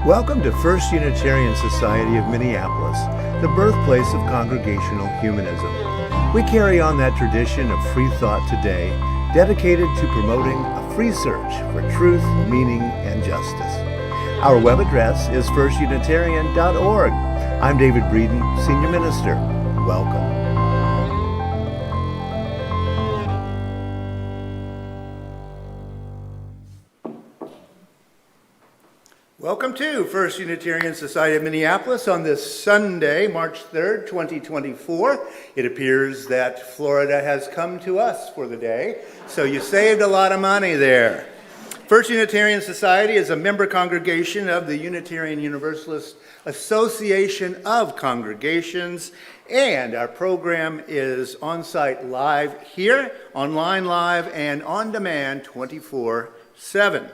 Welcome to FUS Unitarian Society of Minneapolis, the birthplace of Congregational Humanism. We carry on that tradition of free thought today, dedicated to promoting a free search for truth, meaning, and justice. Our web address is fusunitarian.org. I'm David Breeden, Senior Minister. Welcome. Welcome to FUS Unitarian Society of Minneapolis on this Sunday, March 3rd, 2024. It appears that Florida has come to us for the day, so you saved a lot of money there. FUS Unitarian Society is a member congregation of the Unitarian Universalist Association of Congregations, and our program is on-site live here, online live, and on demand 24/7.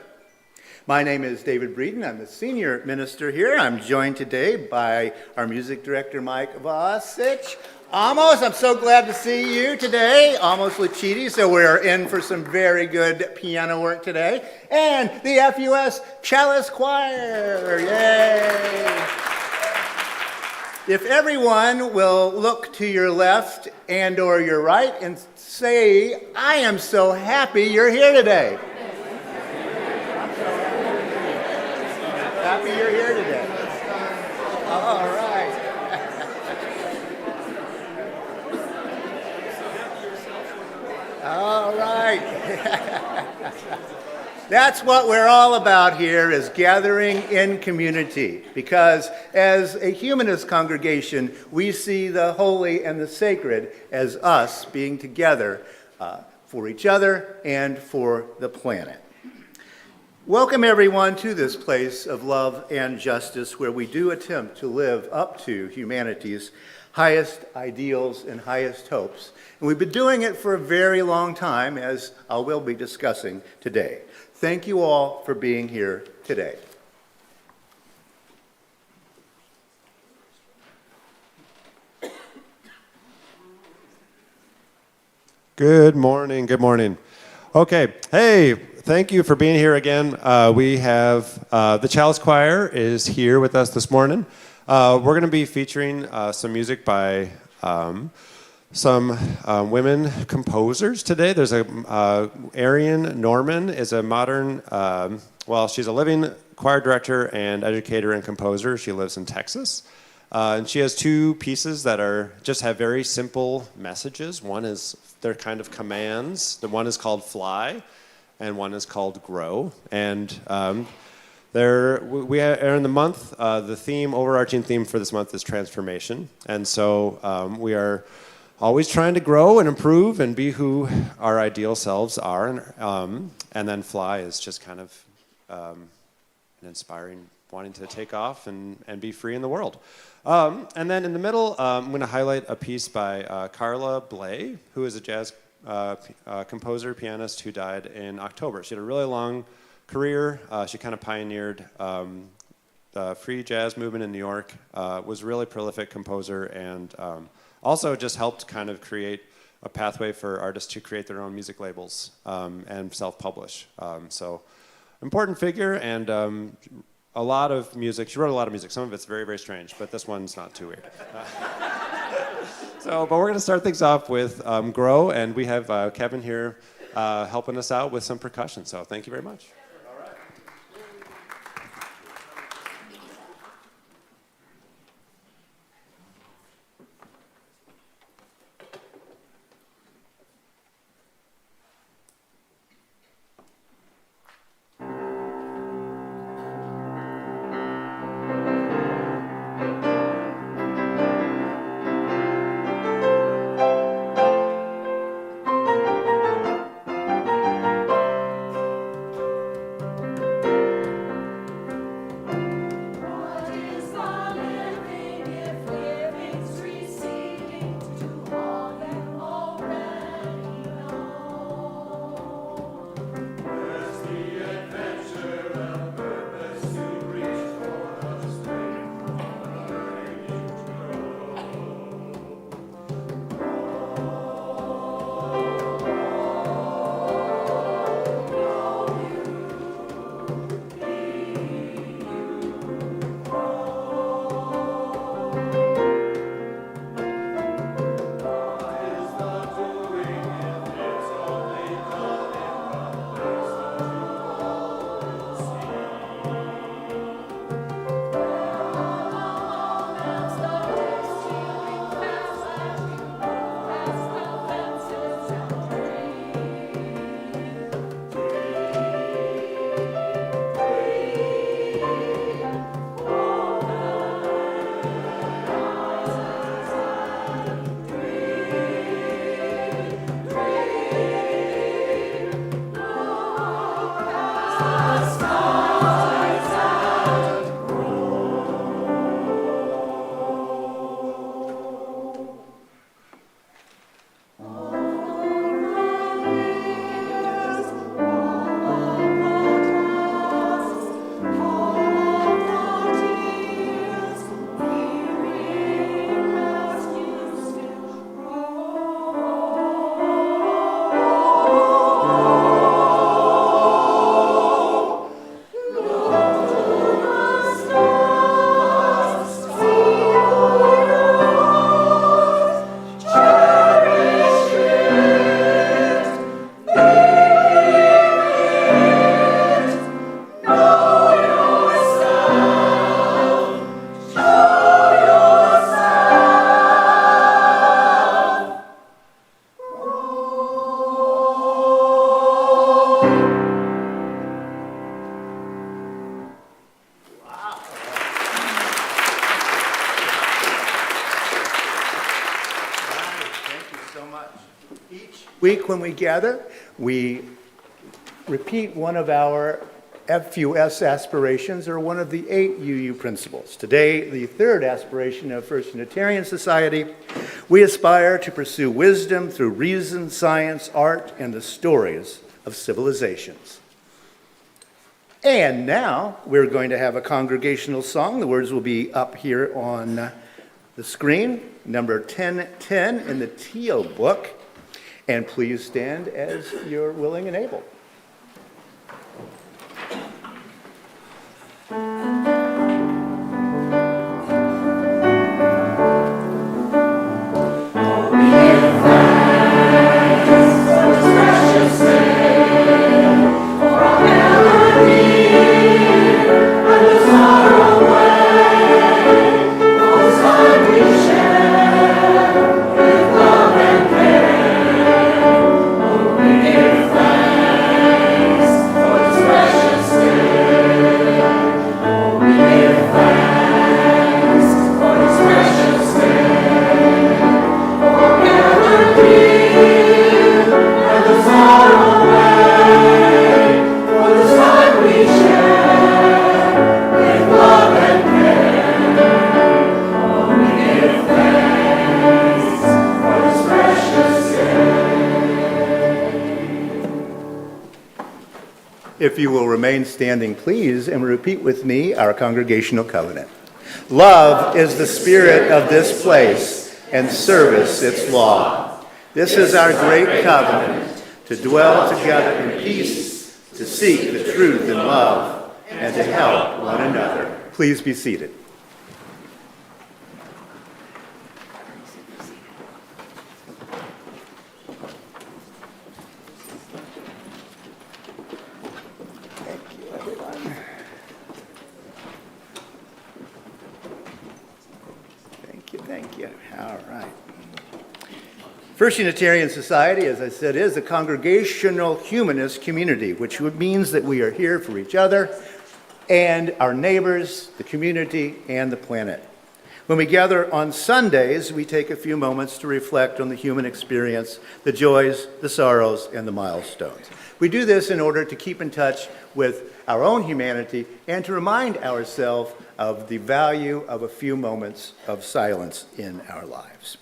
My name is David Breeden. I'm the senior minister here. I'm joined today by our music director, Mike Vosich. Amos, I'm so glad to see you today. Amos Luchiti, so we're in for some very good piano work today. And the FUS Chalice Choir. Yay! If everyone will look to your left and or your right and say, I am so happy you're here today. Happy you're here today. All right. All right. That's what we're all about here, is gathering in community. Because as a humanist congregation, we see the holy and the sacred as us being together for each other and for the planet. Welcome everyone to this place of love and justice where we do attempt to live up to humanity's highest ideals and highest hopes. And we've been doing it for a very long time, as I will be discussing today. Thank you all for being here today. Good morning, good morning. Okay, hey. Thank you for being here again. We have the Chalice Choir is here with us this morning. We're going to be featuring some music by some women composers today. There's Arian Norman is a modern, she's a living choir director and educator and composer. She lives in Texas. And she has two pieces that just have very simple messages. One is, they're kind of commands. The one is called Fly, and one is called Grow. And we are in the month, the overarching theme for this month is transformation. And so we are always trying to grow and improve and be who our ideal selves are. And then Fly is just kind of an inspiring, wanting to take off and be free in the world. And then in the middle, I'm going to highlight a piece by Carla Bley, who is a jazz composer, pianist who died in October. She had a really long career. She kind of pioneered the free jazz movement in New York, was a really prolific composer, and also just helped kind of create a pathway for artists to create their own music labels and self-publish. So important figure, and a lot of music. She wrote a lot of music. Some of it's very, very strange, but this one's not too weird. But we're going to start things off with Grow, and we have Kevin here helping us out with some percussion. So thank you very much. All right. week when we gather, we repeat one of our FUS aspirations, or one of the 8 UU principles. Today, the third aspiration of First Unitarian Society, we aspire to pursue wisdom through reason, science, art, and the stories of civilizations. And now we're going to have a congregational song. The words will be up here on the screen, number 1010 in the Teal book. And please stand as you're willing and able. If you will remain standing, please, and repeat with me our congregational covenant. Love is the spirit of this place, and service its law. This is our great covenant, to dwell together in peace, to seek the truth in love, and to help one another. Please be seated. Thank you. All right. First Unitarian Society, as I said, is a congregational humanist community, which means that we are here for each other and our neighbors, the community, and the planet. When we gather on Sundays, we take a few moments to reflect on the human experience, the joys, the sorrows, and the milestones. We do this in order to keep in touch with our own humanity and to remind ourselves of the value of a few moments of silence in our lives.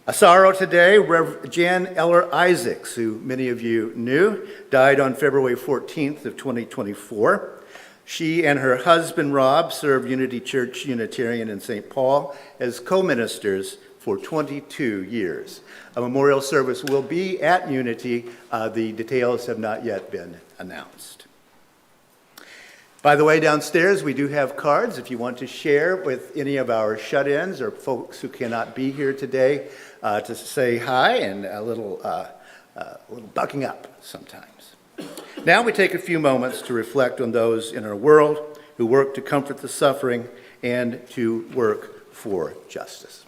A sorrow today, Rev. Jan Eller Isaacs, who many of you knew, died on February 14th of 2024. She and her husband, Rob, served Unity Church Unitarian in St. Paul as co-ministers for 22 years. A memorial service will be at Unity. The details have not yet been announced. By the way, downstairs we do have cards if you want to share with any of our shut-ins or folks who cannot be here today to say hi and a little bucking up sometimes. Now we take a few moments to reflect on those in our world who work to comfort the suffering and to work for justice.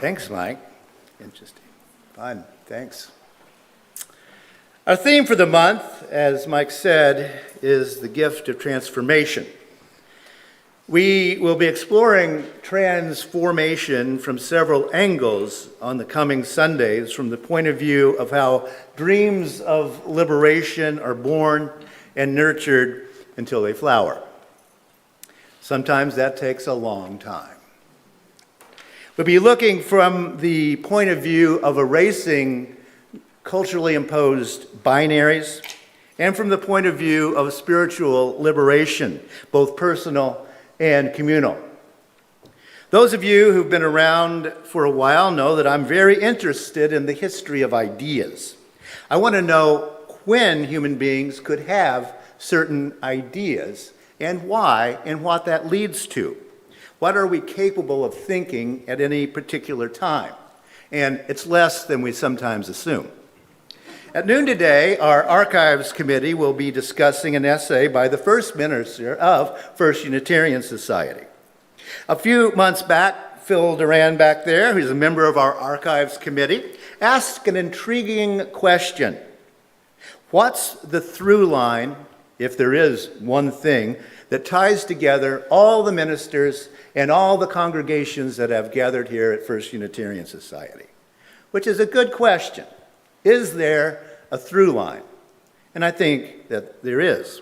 Thanks, Mike. Interesting. Fun. Thanks. Our theme for the month, as Mike said, is the gift of transformation. We will be exploring transformation from several angles on the coming Sundays, from the point of view of how dreams of liberation are born and nurtured until they flower. Sometimes that takes a long time. We'll be looking from the point of view of erasing culturally imposed binaries and from the point of view of spiritual liberation, both personal and communal. Those of you who've been around for a while know that I'm very interested in the history of ideas. I want to know when human beings could have certain ideas and why and what that leads to. What are we capable of thinking at any particular time? And it's less than we sometimes assume. At noon today, our Archives Committee will be discussing an essay by the first minister of FUS Unitarian Society. A few months back, Phil Duran back there, who's a member of our Archives Committee, asked an intriguing question. What's the through line, if there is one thing, that ties together all the ministers and all the congregations that have gathered here at FUS Unitarian Society? Which is a good question. Is there a through line? And I think that there is.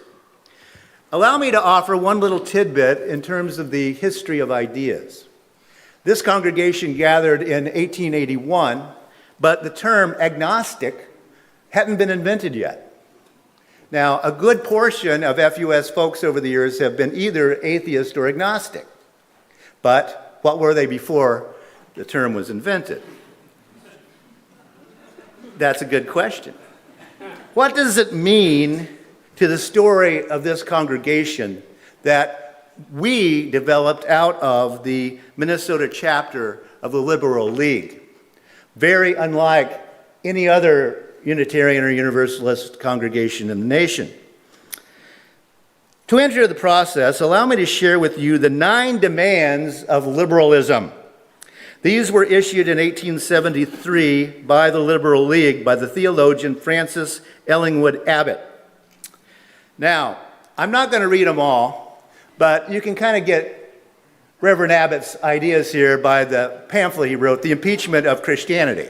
Allow me to offer one little tidbit in terms of the history of ideas. This congregation gathered in 1881, but the term agnostic hadn't been invented yet. Now, a good portion of FUS folks over the years have been either atheist or agnostic. But what were they before the term was invented? That's a good question. What does it mean to the story of this congregation that we developed out of the Minnesota chapter of the Liberal League? Very unlike any other Unitarian or Universalist congregation in the nation. To enter the process, allow me to share with you the 9 demands of liberalism. These were issued in 1873 by the Liberal League by the theologian Francis Ellingwood Abbott. Now, I'm not going to read them all, but you can kind of get Reverend Abbott's ideas here by the pamphlet he wrote, The Impeachment of Christianity.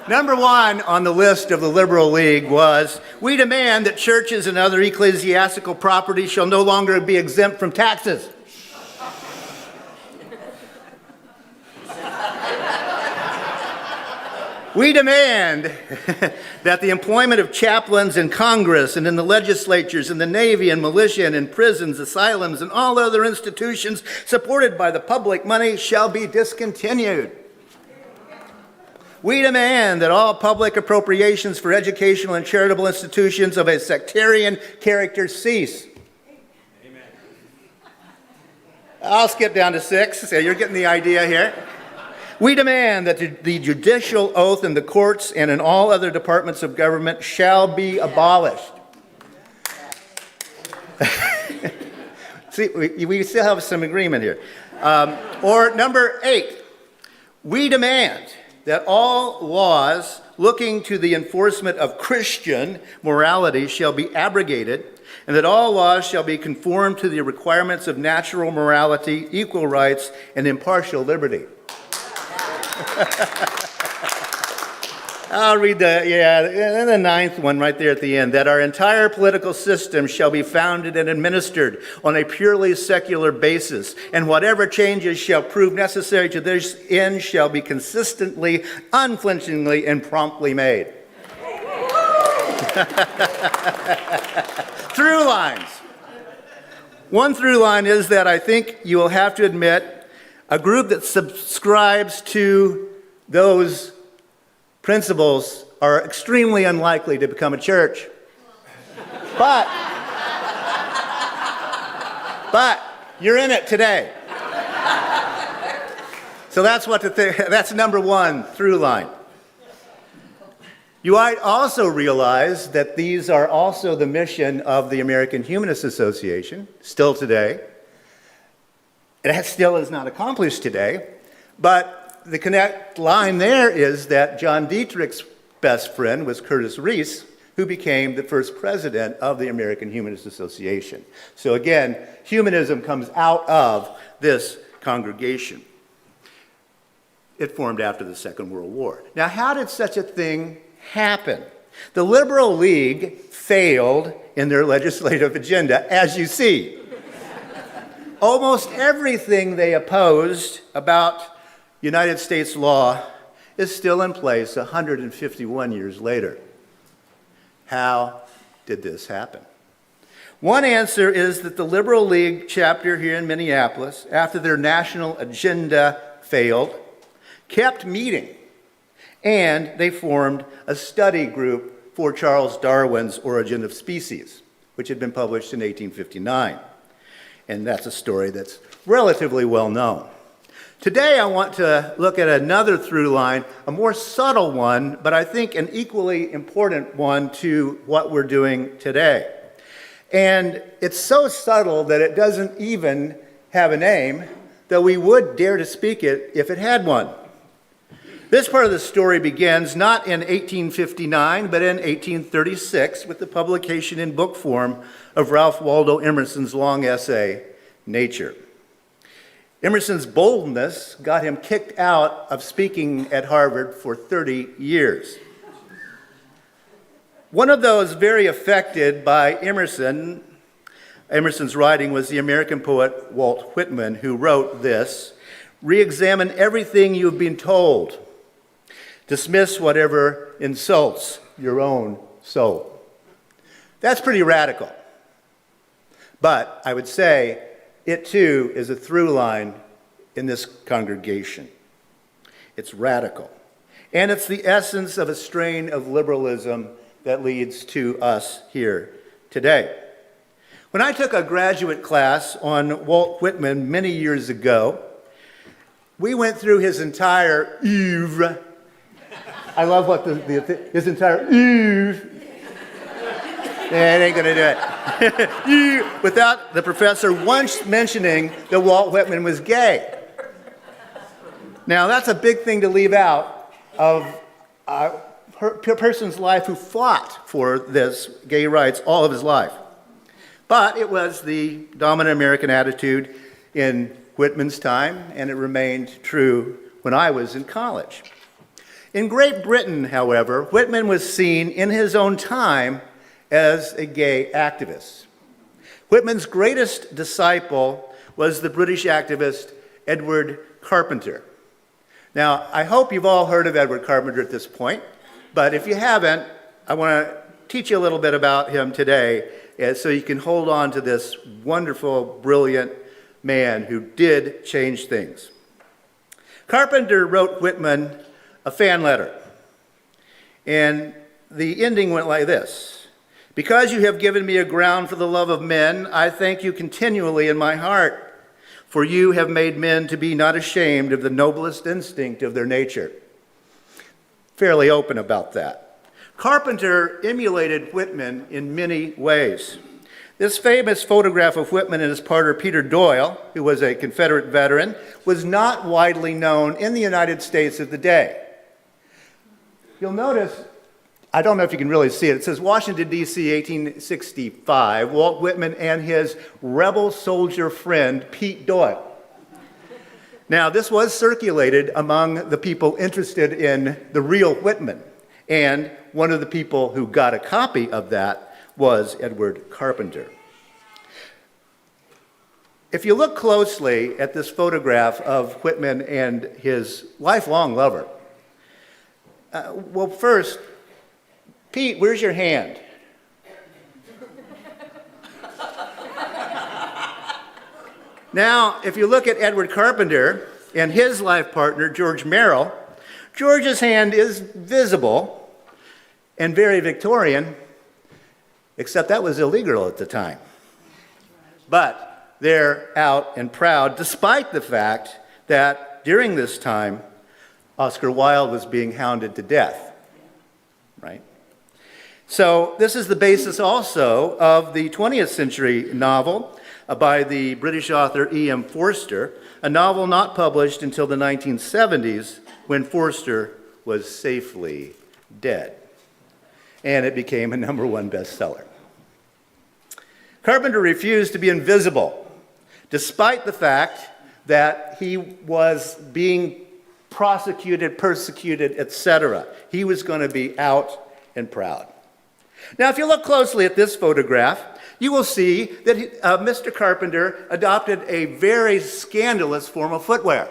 Number 1 on the list of the Liberal League was, we demand that churches and other ecclesiastical property shall no longer be exempt from taxes. We demand that the employment of chaplains in Congress and in the legislatures, in the Navy and militia and in prisons, asylums, and all other institutions supported by the public money shall be discontinued. We demand that all public appropriations for educational and charitable institutions of a sectarian character cease. Amen. I'll skip down to 6, so you're getting the idea here. We demand that the judicial oath in the courts and in all other departments of government shall be abolished. See, we still have some agreement here. Or number 8, we demand that all laws looking to the enforcement of Christian morality shall be abrogated, and that all laws shall be conformed to the requirements of natural morality, equal rights, and impartial liberty. I'll read the 9th one right there at the end, that our entire political system shall be founded and administered on a purely secular basis, and whatever changes shall prove necessary to this end shall be consistently, unflinchingly, and promptly made. Through lines. One through line is that I think you will have to admit a group that subscribes to those principles are extremely unlikely to become a church. But you're in it today. So that's that's number 1 through line. You might also realize that these are also the mission of the American Humanist Association, still today. It still is not accomplished today, but the connect line there is that John Dietrich's best friend was Curtis Reese, who became the first president of the American Humanist Association. So again, humanism comes out of this congregation. It formed after the Second World War. Now, how did such a thing happen? The Liberal League failed in their legislative agenda, as you see. Almost everything they opposed about United States law is still in place 151 years later. How did this happen? One answer is that the Liberal League chapter here in Minneapolis, after their national agenda failed, kept meeting, and they formed a study group for Charles Darwin's Origin of Species, which had been published in 1859. And that's a story that's relatively well known. Today, I want to look at another through line, a more subtle one, but I think an equally important one to what we're doing today. And it's so subtle that it doesn't even have a name, though we would dare to speak it if it had one. This part of the story begins not in 1859, but in 1836 with the publication in book form of Ralph Waldo Emerson's long essay, Nature. Emerson's boldness got him kicked out of speaking at Harvard for 30 years. One of those very affected by Emerson's writing was the American poet Walt Whitman, who wrote this: "Re-examine everything you've been told. Dismiss whatever insults your own soul." That's pretty radical. But I would say it too is a through line in this congregation. It's radical. And it's the essence of a strain of liberalism that leads to us here today. When I took a graduate class on Walt Whitman many years ago, we went through his entire oeuvre. I love what his entire oeuvre. It ain't gonna do it. Without the professor once mentioning that Walt Whitman was gay. Now, that's a big thing to leave out of a person's life who fought for this gay rights all of his life. But it was the dominant American attitude in Whitman's time, and it remained true when I was in college. In Great Britain, however, Whitman was seen in his own time as a gay activist. Whitman's greatest disciple was the British activist Edward Carpenter. Now, I hope you've all heard of Edward Carpenter at this point, but if you haven't, I want to teach you a little bit about him today so you can hold on to this wonderful, brilliant man who did change things. Carpenter wrote Whitman a fan letter, and the ending went like this: "Because you have given me a ground for the love of men, I thank you continually in my heart, for you have made men to be not ashamed of the noblest instinct of their nature." Fairly open about that. Carpenter emulated Whitman in many ways. This famous photograph of Whitman and his partner Peter Doyle, who was a Confederate veteran, was not widely known in the United States of the day. You'll notice, I don't know if you can really see it, it says Washington, D.C., 1865, Walt Whitman and his rebel soldier friend, Pete Doyle. Now, this was circulated among the people interested in the real Whitman, and one of the people who got a copy of that was Edward Carpenter. If you look closely at this photograph of Whitman and his lifelong lover, well, first, Pete, where's your hand? Now, if you look at Edward Carpenter and his life partner, George Merrill, George's hand is visible and very Victorian, except that was illegal at the time. But they're out and proud, despite the fact that during this time, Oscar Wilde was being hounded to death, right? So this is the basis also of the 20th century novel, by the British author E.M. Forster, a novel not published until the 1970s when Forster was safely dead. And it became a #1 bestseller. Carpenter refused to be invisible, despite the fact that he was being prosecuted, persecuted, etc. He was going to be out and proud. Now, if you look closely at this photograph, you will see that Mr. Carpenter adopted a very scandalous form of footwear.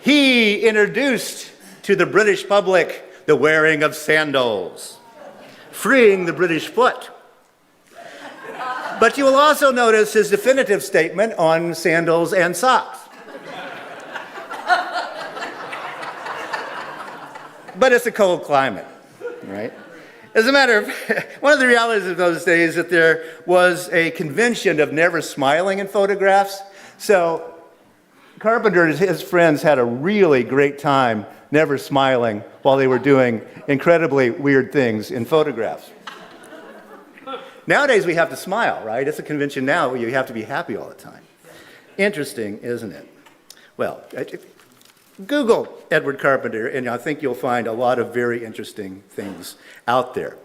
He introduced to the British public the wearing of sandals, freeing the British foot. But you will also notice his definitive statement on sandals and socks. But it's a cold climate, right? As a matter of one of the realities of those days that there was a convention of never smiling in photographs. So Carpenter and his friends had a really great time never smiling while they were doing incredibly weird things in photographs. Nowadays we have to smile, right? It's a convention now where you have to be happy all the time. Interesting, isn't it? Well, Google Edward Carpenter, and I think you'll find a lot of very interesting things out there.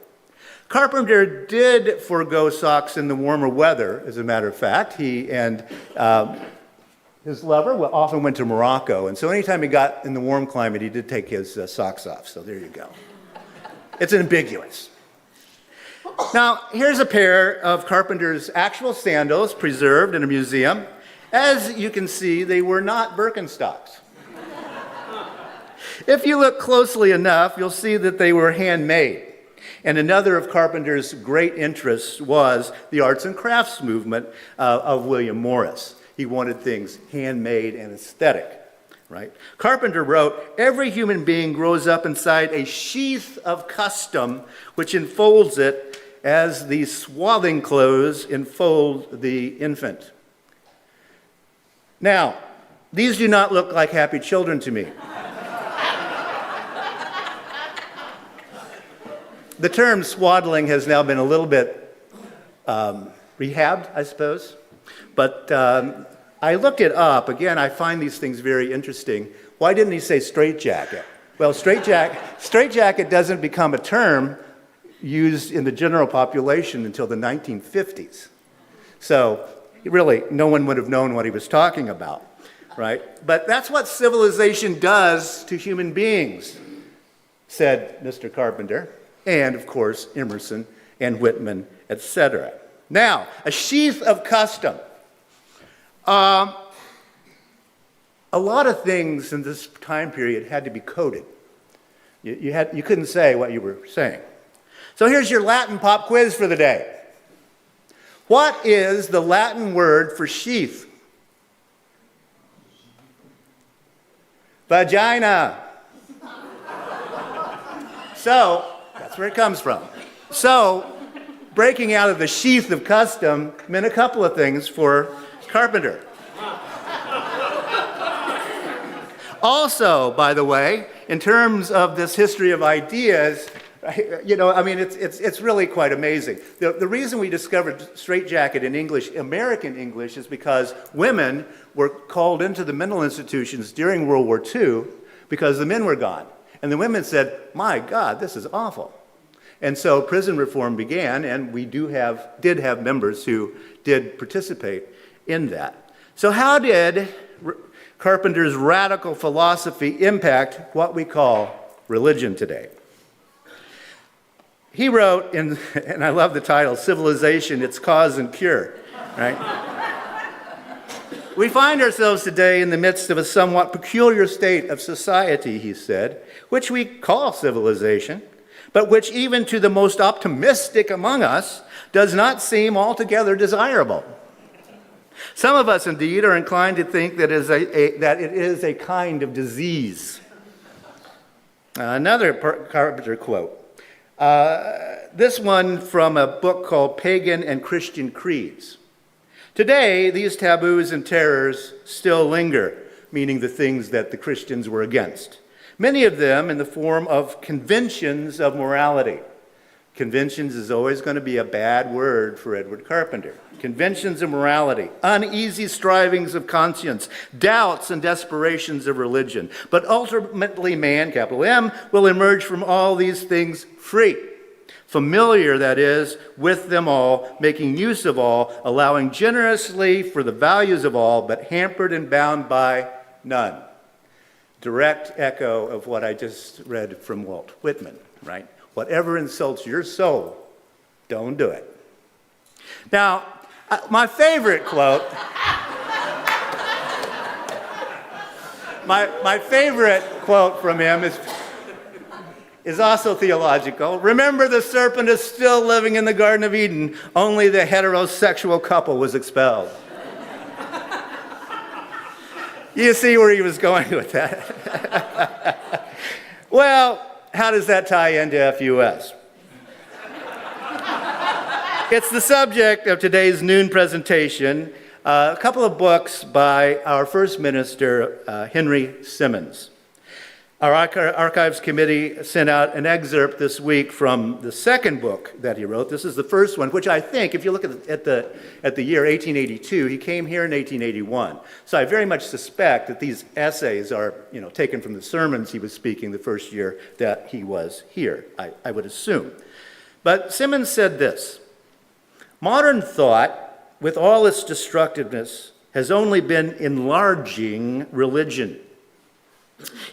Carpenter did forego socks in the warmer weather, as a matter of fact. He and his lover often went to Morocco, and so anytime he got in the warm climate, he did take his socks off. So there you go. It's ambiguous. Now, here's a pair of Carpenter's actual sandals preserved in a museum. As you can see, they were not Birkenstocks. If you look closely enough, you'll see that they were handmade. And another of Carpenter's great interests was the arts and crafts movement of William Morris. He wanted things handmade and aesthetic, right? Carpenter wrote, "Every human being grows up inside a sheath of custom which enfolds it as the swathing clothes enfold the infant." Now, these do not look like happy children to me. The term swaddling has now been a little bit rehabbed, I suppose. But I looked it up. Again, I find these things very interesting. Why didn't he say straitjacket? Well, straitjacket doesn't become a term used in the general population until the 1950s. So really, no one would have known what he was talking about, right? But that's what civilization does to human beings, said Mr. Carpenter. And, of course, Emerson and Whitman, etc. Now, a sheath of custom. A lot of things in this time period had to be coded. You couldn't say what you were saying. So here's your Latin pop quiz for the day. What is the Latin word for sheath? Vagina. So, that's where it comes from. So, breaking out of the sheath of custom meant a couple of things for Carpenter. Also, by the way, in terms of this history of ideas, it's really quite amazing. The reason we discovered straitjacket in English, American English, is because women were called into the mental institutions during World War II because the men were gone. And the women said, "My God, this is awful." And so prison reform began, and we did have members who did participate in that. So how did Carpenter's radical philosophy impact what we call religion today? He wrote, and I love the title, Civilization, Its Cause and Cure, right? "We find ourselves today in the midst of a somewhat peculiar state of society," he said, "which we call civilization, but which even to the most optimistic among us does not seem altogether desirable. Some of us, indeed, are inclined to think that it is a kind of disease." Another Carpenter quote. This one from a book called Pagan and Christian Creeds. "Today, these taboos and terrors still linger," meaning the things that the Christians were against. "Many of them in the form of conventions of morality. Conventions is always going to be a bad word for Edward Carpenter. Conventions of morality, uneasy strivings of conscience, doubts and desperations of religion. But ultimately man, capital M, will emerge from all these things free. Familiar, that is, with them all, making use of all, allowing generously for the values of all, but hampered and bound by none. Direct echo of what I just read from Walt Whitman, right? Whatever insults your soul, don't do it. Now, my favorite quote, my favorite quote from him is also theological. Remember, the serpent is still living in the Garden of Eden, only the heterosexual couple was expelled. You see where he was going with that? Well, how does that tie into FUS? It's the subject of today's noon presentation, a couple of books by our first minister, Henry Simmons. Our Archives Committee sent out an excerpt this week from the second book that he wrote. This is the first one, which I think, if you look at the year 1882, he came here in 1881. So I very much suspect that these essays are, taken from the sermons he was speaking the first year that he was here, I would assume. But Simmons said this: modern thought, with all its destructiveness, has only been enlarging religion.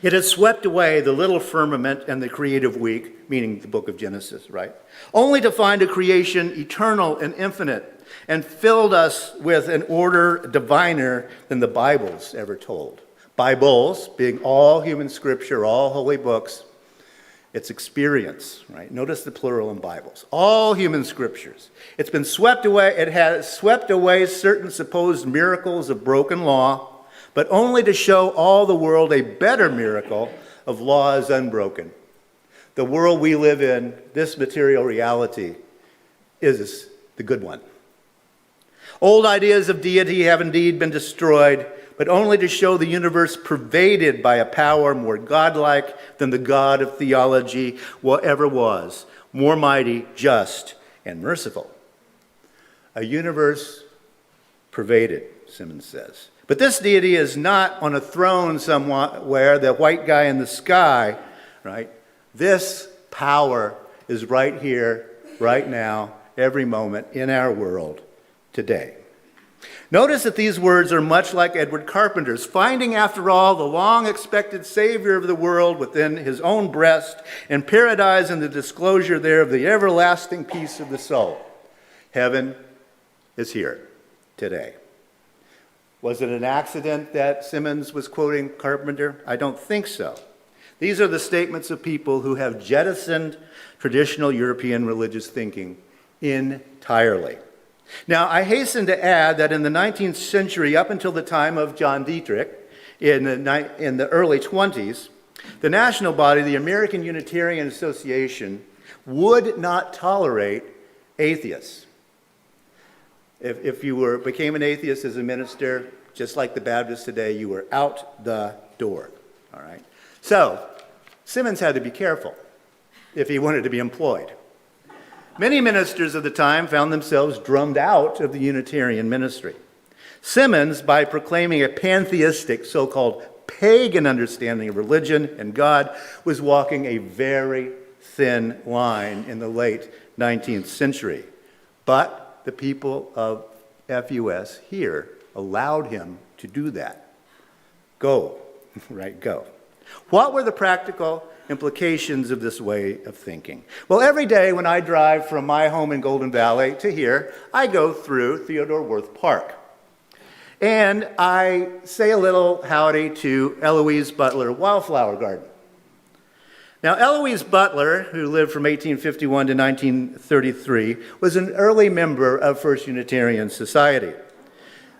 It has swept away the little firmament and the creative week, meaning the book of Genesis, right? Only to find a creation eternal and infinite, and filled us with an order diviner than the Bibles ever told. Bibles, being all human scripture, all holy books, it's experience, right? Notice the plural in Bibles. All human scriptures. It's been swept away. It has swept away certain supposed miracles of broken law, but only to show all the world a better miracle of laws unbroken. The world we live in, this material reality, is the good one. Old ideas of deity have indeed been destroyed, but only to show the universe pervaded by a power more godlike than the God of theology ever was, more mighty, just, and merciful. A universe pervaded, Simmons says. But this deity is not on a throne somewhere, the white guy in the sky, right? This power is right here, right now, every moment in our world today. Notice that these words are much like Edward Carpenter's, finding, after all, the long-expected Savior of the world within his own breast, and paradise in the disclosure there of the everlasting peace of the soul. Heaven is here today. Was it an accident that Simmons was quoting Carpenter? I don't think so. These are the statements of people who have jettisoned traditional European religious thinking entirely. Now, I hasten to add that in the 19th century, up until the time of John Dietrich, in the early 20s, the national body, the American Unitarian Association, would not tolerate atheists. If you became an atheist as a minister, just like the Baptists today, you were out the door, all right? So, Simmons had to be careful if he wanted to be employed. Many ministers of the time found themselves drummed out of the Unitarian ministry. Simmons, by proclaiming a pantheistic, so-called pagan understanding of religion and God, was walking a very thin line in the late 19th century. But the people of FUS here allowed him to do that. Go, right, go. What were the practical implications of this way of thinking? Well, every day when I drive from my home in Golden Valley to here, I go through Theodore Wirth Park. And I say a little howdy to Eloise Butler Wildflower Garden. Now, Eloise Butler, who lived from 1851 to 1933, was an early member of First Unitarian Society.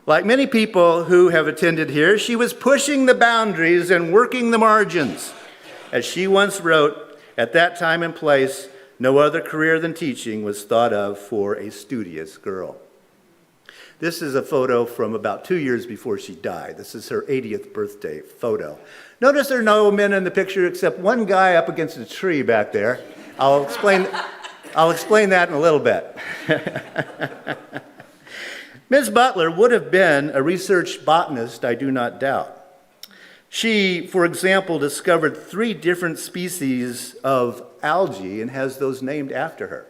Like many people who have attended here, she was pushing the boundaries and working the margins. As she once wrote, at that time and place, no other career than teaching was thought of for a studious girl. This is a photo from about 2 years before she died. This is her 80th birthday photo. Notice there are no men in the picture except one guy up against a tree back there. I'll explain I'll explain that in a little bit. Ms. Butler would have been a research botanist, I do not doubt. She, for example, discovered 3 different species of algae and has those named after her,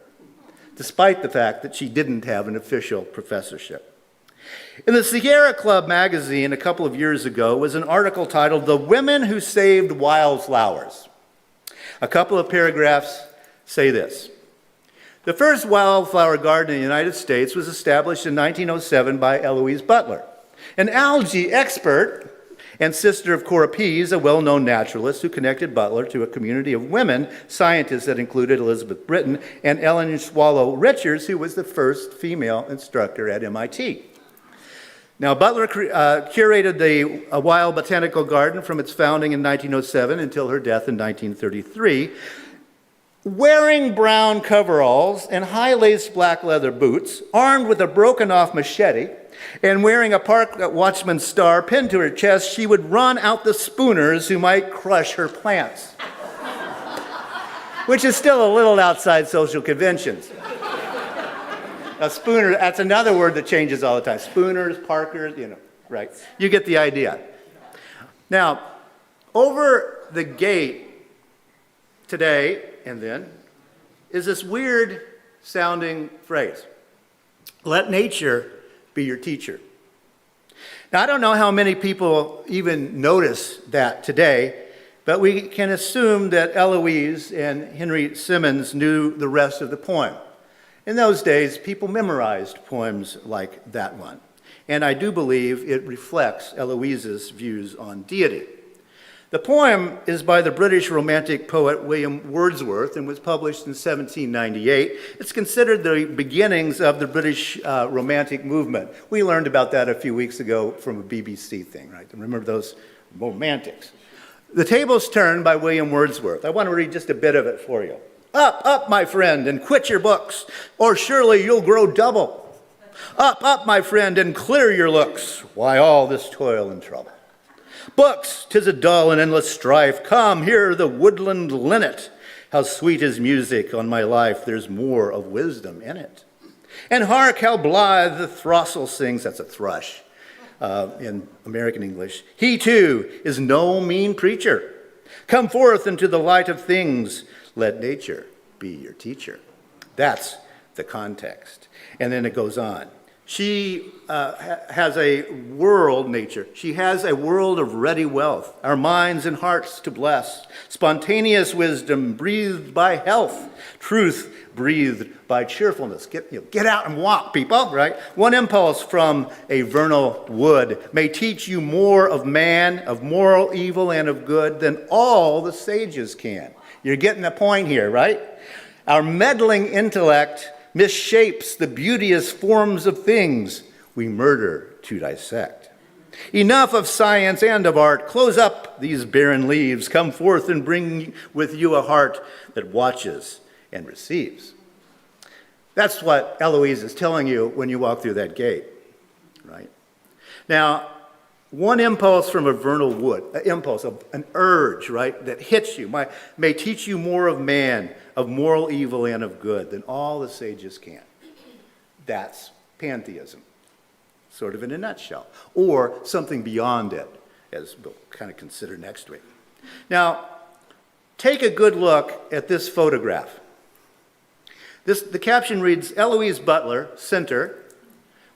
despite the fact that she didn't have an official professorship. In the Sierra Club magazine a couple of years ago was an article titled "The Women Who Saved Wildflowers." A couple of paragraphs say this. The first wildflower garden in the United States was established in 1907 by Eloise Butler, an algae expert and sister of Cora Pease, a well-known naturalist who connected Butler to a community of women scientists that included Elizabeth Breeden and Ellen Swallow Richards, who was the first female instructor at MIT. Now, Butler curated the Wild Botanical Garden from its founding in 1907 until her death in 1933, wearing brown coveralls and high-laced black leather boots, armed with a broken-off machete, and wearing a park watchman's star pinned to her chest, she would run out the spooners who might crush her plants, which is still a little outside social conventions. A spooner, that's another word that changes all the time. Spooners, parkers, right? You get the idea. Now, over the gate today and then is this weird sounding phrase: let nature be your teacher. Now, I don't know how many people even notice that today, but we can assume that Eloise and Henry Simmons knew the rest of the poem. In those days, people memorized poems like that one, and I do believe it reflects Eloise's views on deity. The poem is by the British Romantic poet William Wordsworth and was published in 1798. It's considered the beginnings of the British Romantic movement. We learned about that a few weeks ago from a BBC thing, right? Remember those romantics. The Table's Turned by William Wordsworth. I want to read just a bit of it for you. Up, up, my friend, and quit your books, or surely you'll grow double. Up, up, my friend, and clear your looks. Why all this toil and trouble? Books, 'tis a dull and endless strife. Come, hear the woodland linnet. How sweet is music on my life. There's more of wisdom in it. And hark how blithe the throstle sings. That's a thrush in American English. He too is no mean preacher. Come forth into the light of things. Let nature be your teacher. That's the context. And then it goes on. She has a world, nature. She has a world of ready wealth, our minds and hearts to bless, spontaneous wisdom breathed by health, truth breathed by cheerfulness. Get out and walk, people, right? One impulse from a vernal wood may teach you more of man, of moral evil and of good than all the sages can. You're getting the point here, right? Our meddling intellect misshapes the beauteous forms of things we murder to dissect. Enough of science and of art. Close up these barren leaves. Come forth and bring with you a heart that watches and receives. That's what Eloise is telling you when you walk through that gate, right? Now, one impulse from a vernal wood, an impulse, an urge, right, that hits you, may teach you more of man, of moral evil and of good than all the sages can. That's pantheism, sort of in a nutshell, or something beyond it, as we'll kind of consider next week. Now, take a good look at this photograph. The caption reads, Eloise Butler, center,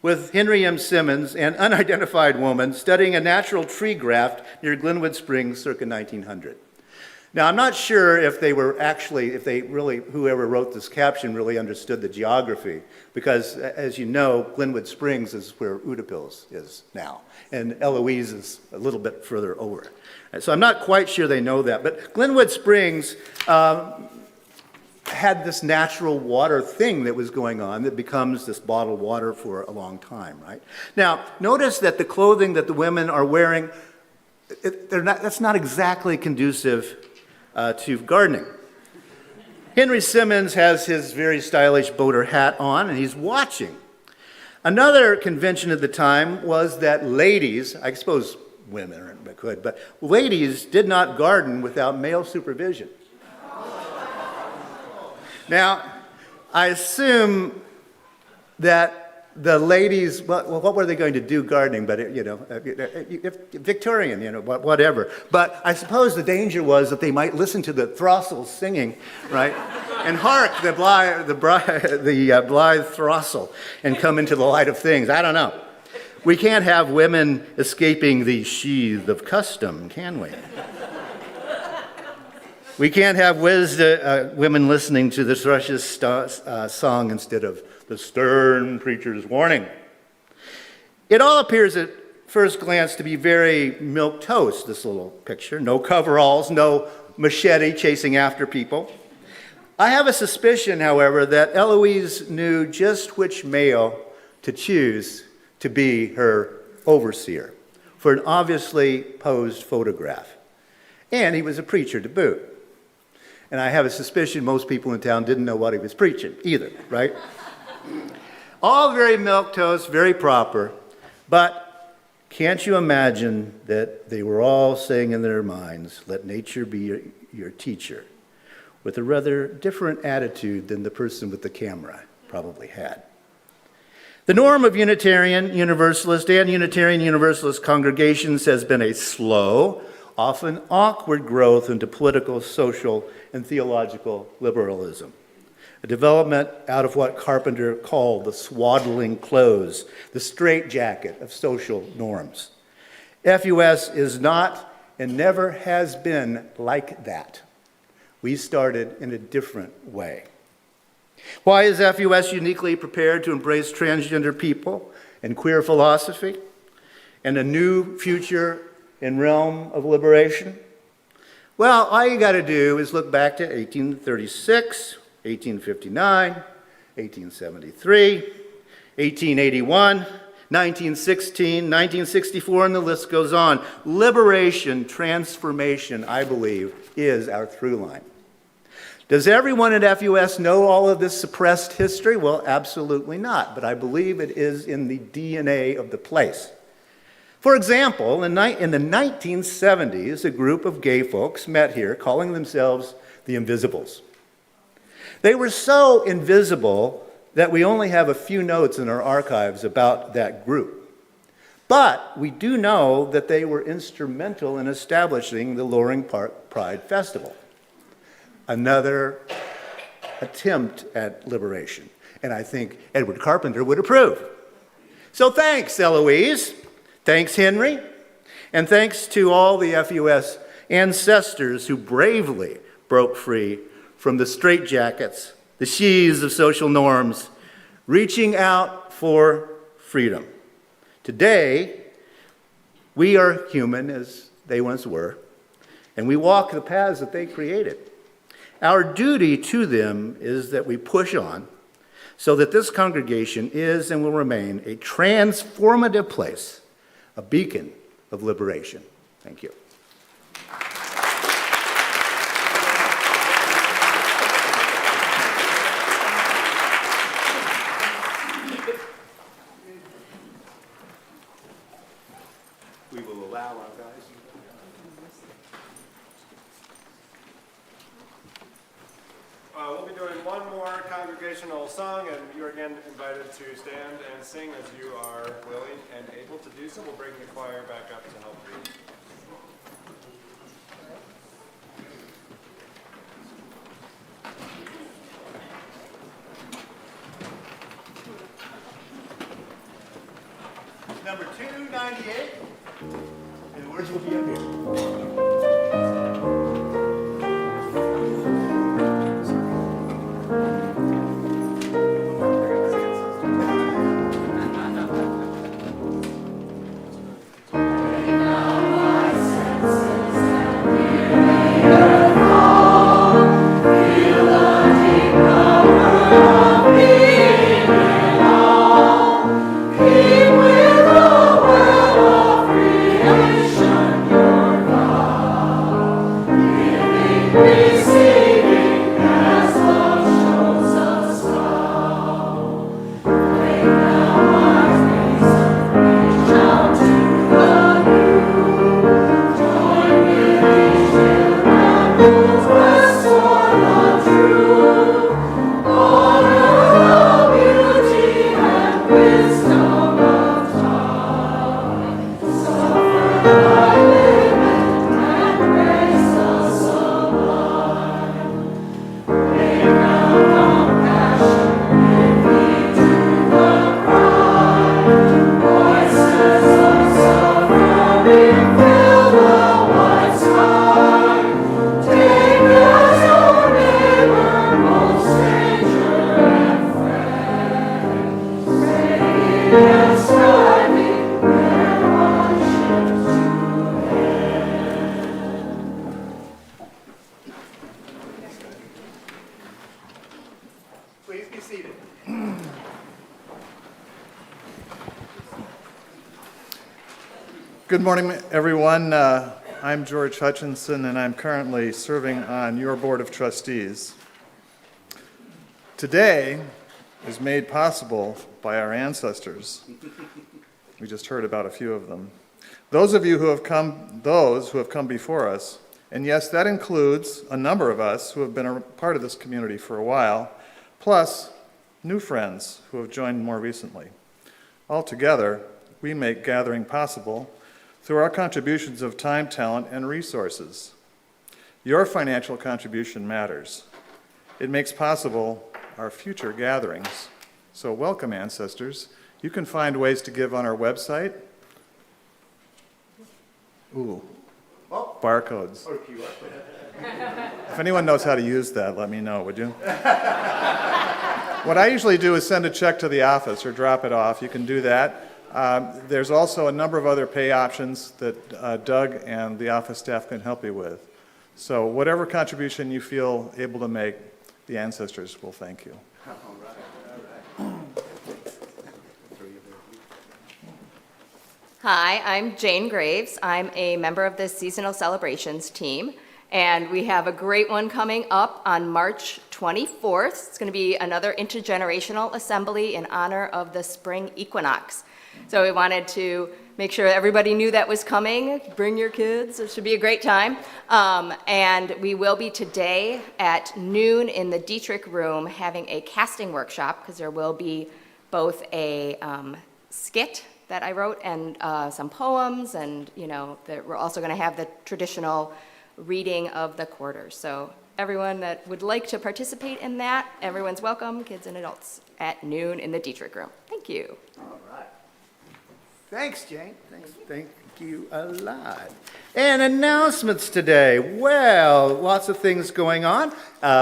with Henry M. Simmons, an unidentified woman, studying a natural tree graft near Glenwood Springs circa 1900. Now, I'm not sure if whoever wrote this caption really understood the geography, because as you know, Glenwood Springs is where Utapils is now, and Eloise is a little bit further over. So I'm not quite sure they know that, but Glenwood Springs had this natural water thing that was going on that becomes this bottled water for a long time, right? Now, notice that the clothing that the women are wearing, that's not exactly conducive to gardening. Henry Simmons has his very stylish boater hat on, and he's watching. Another convention at the time was that ladies, I suppose women could, but ladies did not garden without male supervision. Now, I assume that the ladies, well, what were they going to do gardening? But, Victorian, whatever. But I suppose the danger was that they might listen to the throstles singing, right? And hark, the blithe throstle, and come into the light of things. I don't know. We can't have women escaping the sheath of custom, can we? We can't have women listening to the thrush's song instead of the stern preacher's warning. It all appears at first glance to be very milquetoast, this little picture. No coveralls, no machete chasing after people. I have a suspicion, however, that Eloise knew just which male to choose to be her overseer for an obviously posed photograph. And he was a preacher to boot. And I have a suspicion most people in town didn't know what he was preaching either, right? All very milquetoast, very proper, but can't you imagine that they were all saying in their minds, let nature be your teacher, with a rather different attitude than the person with the camera probably had. The norm of Unitarian Universalist and Unitarian Universalist congregations has been a slow, often awkward growth into political, social, and theological liberalism. A development out of what Carpenter called the swaddling clothes, the straitjacket of social norms. FUS is not and never has been like that. We started in a different way. Why is FUS uniquely prepared to embrace transgender people and queer philosophy and a new future in realm of liberation? Well, all you got to do is look back to 1836, 1859, 1873, 1881, 1916, 1964, and the list goes on. Liberation, transformation, I believe, is our through line. Does everyone at FUS know all of this suppressed history? Well, absolutely not, but I believe it is in the DNA of the place. For example, in the 1970s, a group of gay folks met here calling themselves the Invisibles. They were so invisible that we only have a few notes in our archives about that group. But we do know that they were instrumental in establishing the Loring Park Pride Festival. Another attempt at liberation. And I think Edward Carpenter would approve. So thanks, Eloise. Thanks, Henry. And thanks to all the FUS ancestors who bravely broke free from the straitjackets, the sheaths of social norms, reaching out for freedom. Today, we are human as they once were, and we walk the paths that they created. Our duty to them is that we push on so that this congregation is and will remain a transformative place, a beacon of liberation. Thank you. We will allow our guys. We'll be doing one more congregational song, and you're again invited to stand and sing as you are willing and able to do so. We'll bring the choir back up to help read. Number 298, and the words will be up here. Creation, your God. Good morning, everyone. I'm George Hutchinson, and I'm currently serving on your Board of Trustees. Today is made possible by our ancestors. We just heard about a few of them. Those who have come before us, and yes, that includes a number of us who have been a part of this community for a while, plus new friends who have joined more recently. Altogether, we make gathering possible through our contributions of time, talent, and resources. Your financial contribution matters. It makes possible our future gatherings. So welcome, ancestors. You can find ways to give on our website. Ooh, barcodes. If anyone knows how to use that, let me know, would you? What I usually do is send a check to the office or drop it off. You can do that. There's also a number of other pay options that Doug and the office staff can help you with. So whatever contribution you feel able to make, the ancestors will thank you. Hi, I'm Jane Graves. I'm a member of the Seasonal Celebrations team, and we have a great one coming up on March 24th. It's going to be another intergenerational assembly in honor of the spring equinox. So we wanted to make sure everybody knew that was coming. Bring your kids. It should be a great time. And we will be today at noon in the Dietrich room having a casting workshop, because there will be both a skit that I wrote and some poems, and we're also going to have the traditional reading of the quarters. So everyone that would like to participate in that, everyone's welcome, kids and adults, at noon in the Dietrich room. Thank you. All right. Thanks, Jane. Thank you a lot. And announcements today. Well, lots of things going on.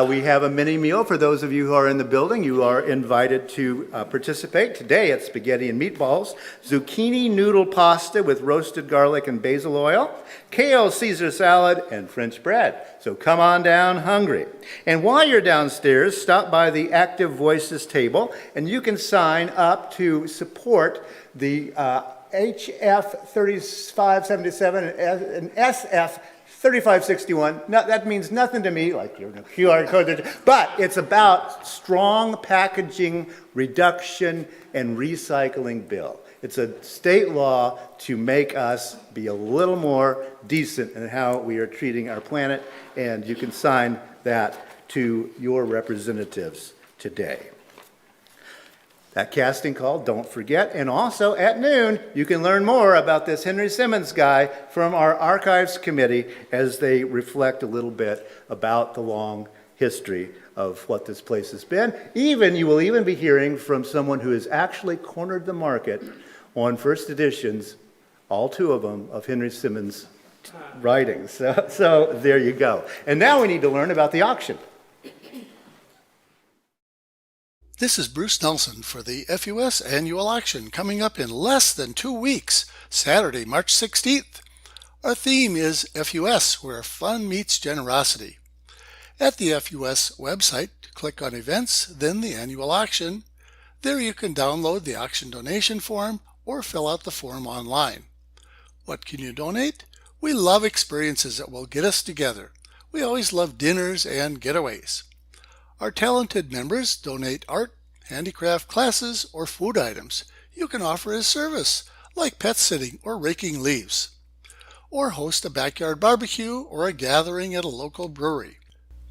We have a mini meal for those of you who are in the building. You are invited to participate. Today it's spaghetti and meatballs, zucchini noodle pasta with roasted garlic and basil oil, kale Caesar salad, and French bread. So come on down hungry. And while you're downstairs, stop by the Active Voices table, and you can sign up to support the HF 3577 and SF 3561. No, that means nothing to me, like your QR code, but it's about strong packaging reduction and recycling bill. It's a state law to make us be a little more decent in how we are treating our planet, and you can sign that to your representatives today. That casting call, don't forget. And also at noon, you can learn more about this Henry Simmons guy from our Archives Committee as they reflect a little bit about the long history of what this place has been. You will even be hearing from someone who has actually cornered the market on first editions, all two of them, of Henry Simmons' writings. So there you go. And now we need to learn about the auction. This is Bruce Nelson for the FUS Annual Auction coming up in less than 2 weeks, Saturday, March 16th. Our theme is FUS, where fun meets generosity. At the FUS website, click on Events, then the Annual Auction. There you can download the auction donation form or fill out the form online. What can you donate? We love experiences that will get us together. We always love dinners and getaways. Our talented members donate art, handicraft classes, or food items you can offer as service, like pet sitting or raking leaves. Or host a backyard barbecue or a gathering at a local brewery.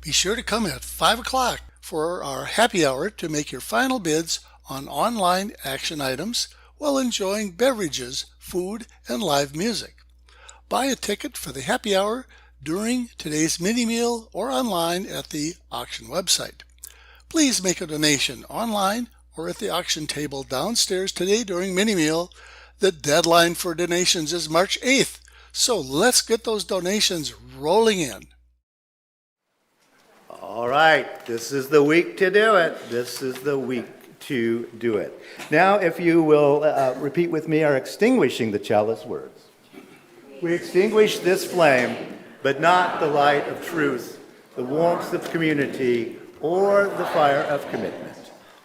Be sure to come at 5 o'clock for our happy hour to make your final bids on online action items while enjoying beverages, food, and live music. Buy a ticket for the happy hour during today's mini meal or online at the auction website. Please make a donation online or at the auction table downstairs today during mini meal. The deadline for donations is March 8th, so let's get those donations rolling in. All right, this is the week to do it. This is the week to do it. Now, if you will repeat with me our extinguishing the chalice words. We extinguish this flame, but not the light of truth, the warmth of community, or the fire of commitment.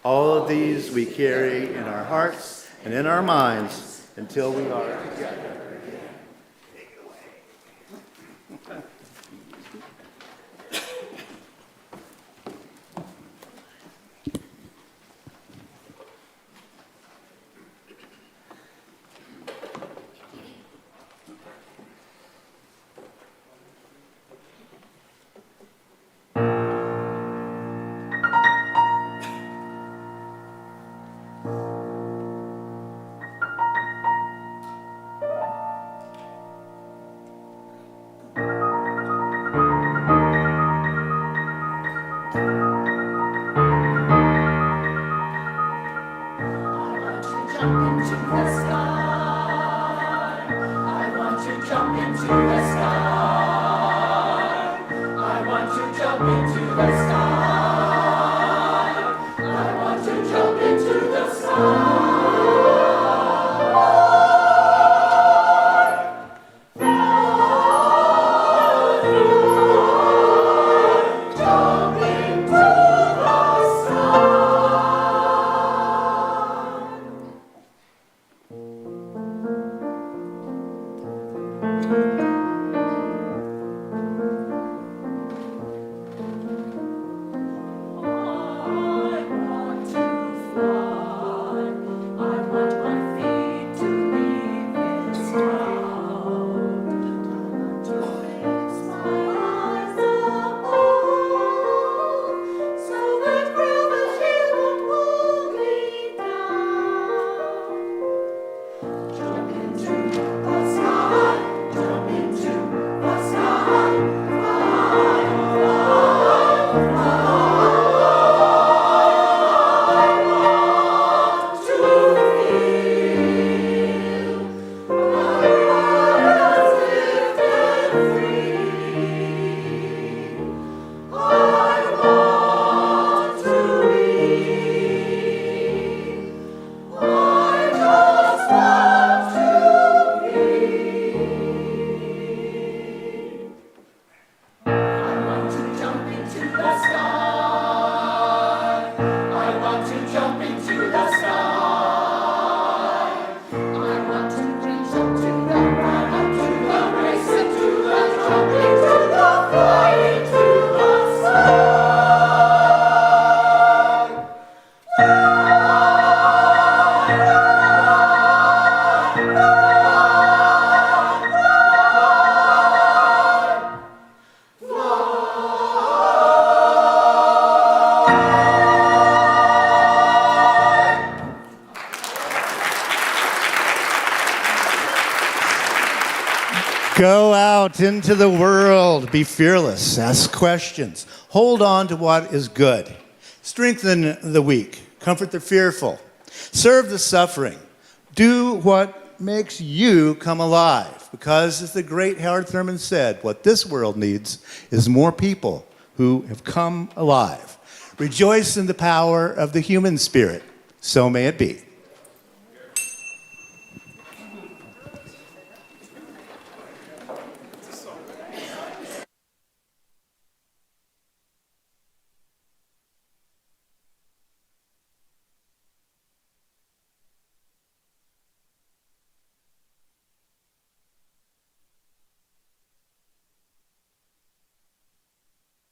All of these we carry in our hearts and in our minds until we are together again. Go out into the world, be fearless, ask questions, hold on to what is good, strengthen the weak, comfort the fearful, serve the suffering, do what makes you come alive. Because as the great Howard Thurman said, what this world needs is more people who have come alive. Rejoice in the power of the human spirit. So may it be.